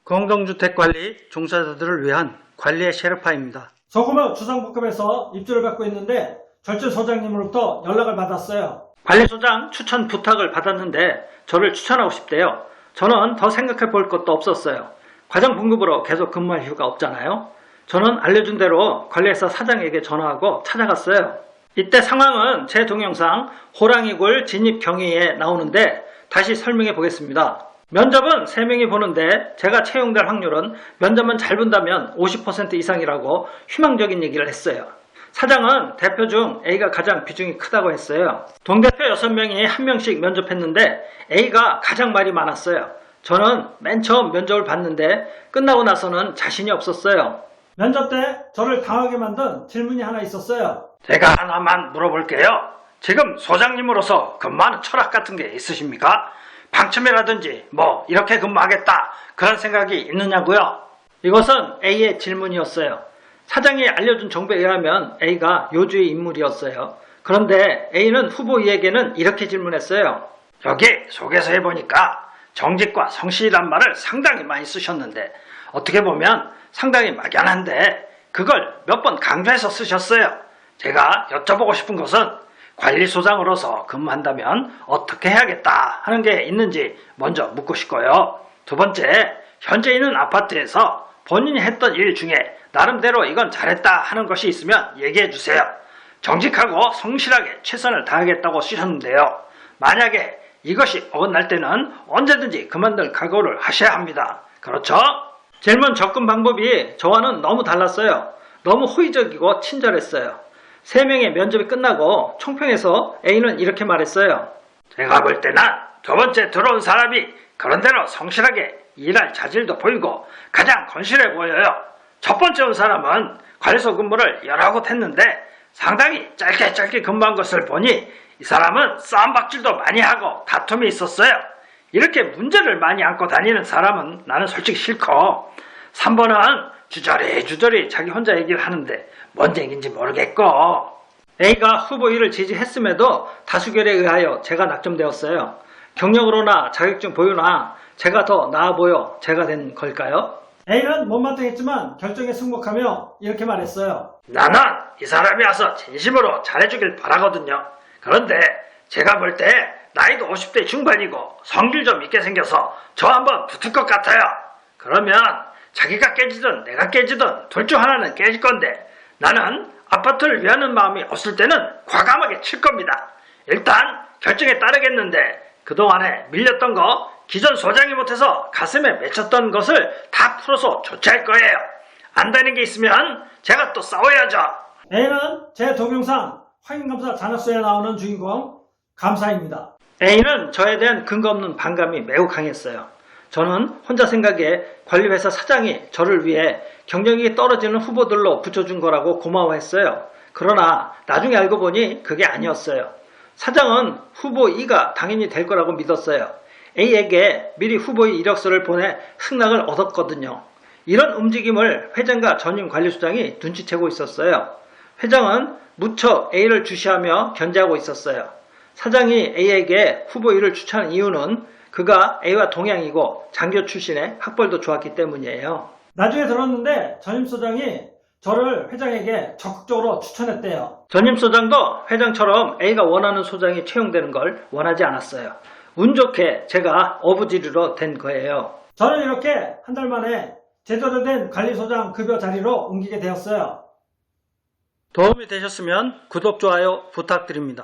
공동주택관리 종사자들을 위한 관리의 셰르파입니다. 소규모 주상복합에서 입주를 받고 있는데 절주 소장님으로부터 연락을 받았어요. 관리소장 추천 부탁을 받았는데 저를 추천하고 싶대요. 저는 더 생각해 볼 것도 없었어요. 과장 분급으로 계속 근무할 이유가 없잖아요. 저는 알려준 대로 관리회사 사장에게 전화하고 찾아갔어요. 이때 상황은 제 동영상 호랑이굴 진입 경위에 나오는데 다시 설명해 보겠습니다. 면접은 3명이 보는데 제가 채용될 확률은 면접만 잘 본다면 50% 이상이라고 희망적인 얘기를 했어요. 사장은 대표 중 A가 가장 비중이 크다고 했어요. 동대표 6명이 1명씩 면접했는데 A가 가장 말이 많았어요. 저는 맨 처음 면접을 봤는데 끝나고 나서는 자신이 없었어요. 면접 때 저를 당하게 만든 질문이 하나 있었어요. 제가 하나만 물어볼게요. 지금 소장님으로서 근무하는 철학 같은 게 있으십니까? 방침이라든지 뭐 이렇게 근무하겠다 그런 생각이 있느냐고요? 이것은 A의 질문이었어요. 사장이 알려준 정보에 의하면 A가 요주의 인물이었어요. 그런데 A는 후보 E에게는 이렇게 질문했어요. 여기 소개서에 보니까 정직과 성실이란 말을 상당히 많이 쓰셨는데 어떻게 보면 상당히 막연한데 그걸 몇 번 강조해서 쓰셨어요. 제가 여쭤보고 싶은 것은 관리소장으로서 근무한다면 어떻게 해야겠다 하는 게 있는지 먼저 묻고 싶고요. 두 번째, 현재 있는 아파트에서 본인이 했던 일 중에 나름대로 이건 잘했다 하는 것이 있으면 얘기해 주세요. 정직하고 성실하게 최선을 다하겠다고 쓰셨는데요. 만약에 이것이 어긋날 때는 언제든지 그만둘 각오를 하셔야 합니다. 그렇죠? 질문 접근 방법이 저와는 너무 달랐어요. 너무 호의적이고 친절했어요. 3명의 면접이 끝나고 총평에서 A는 이렇게 말했어요. 제가 볼 때는 두 번째 들어온 사람이 그런대로 성실하게 일할 자질도 보이고 가장 건실해 보여요. 첫 번째 온 사람은 관리소 근무를 여러 곳 했는데 상당히 짧게 근무한 것을 보니 이 사람은 싸움박질도 많이 하고 다툼이 있었어요. 이렇게 문제를 많이 안고 다니는 사람은 나는 솔직히 싫고 3번은 주저리 자기 혼자 얘기를 하는데 뭔 얘기인지 모르겠고 A가 후보 1을 지지했음에도 다수결에 의하여 제가 낙점되었어요. 경력으로나 자격증 보유나 제가 더 나아 보여 제가 된 걸까요? A는 못마땅했지만 결정에 승복하며 이렇게 말했어요. 나는 이 사람이 와서 진심으로 잘해주길 바라거든요. 그런데 제가 볼 때 나이도 50대 중반이고 성질 좀 있게 생겨서 저 한번 붙을 것 같아요. 그러면 자기가 깨지든 내가 깨지든 둘 중 하나는 깨질 건데 나는 아파트를 위하는 마음이 없을 때는 과감하게 칠 겁니다. 일단 결정에 따르겠는데 그동안에 밀렸던 거 기존 소장이 못해서 가슴에 맺혔던 것을 다 풀어서 조치할 거예요. 안 되는 게 있으면 제가 또 싸워야죠. A는 제 동영상 확인검사 잔업소에 나오는 주인공 감사입니다. A는 저에 대한 근거 없는 반감이 매우 강했어요. 저는 혼자 생각에 관리회사 사장이 저를 위해 경력이 떨어지는 후보들로 붙여준 거라고 고마워했어요. 그러나 나중에 알고 보니 그게 아니었어요. 사장은 후보 2가 당연히 될 거라고 믿었어요. A에게 미리 후보의 이력서를 보내 승낙을 얻었거든요. 이런 움직임을 회장과 전임 관리소장이 눈치채고 있었어요. 회장은 무척 A를 주시하며 견제하고 있었어요. 사장이 A에게 후보 1을 추천한 이유는 그가 A와 동양이고 장교 출신의 학벌도 좋았기 때문이에요. 나중에 들었는데 전임 소장이 저를 회장에게 적극적으로 추천했대요. 전임 소장도 회장처럼 A가 원하는 소장이 채용되는 걸 원하지 않았어요. 운 좋게 제가 어부지리로 된 거예요. 저는 이렇게 한 달 만에 제대로 된 관리소장 급여 자리로 옮기게 되었어요. 도움이 되셨으면 구독, 좋아요 부탁드립니다.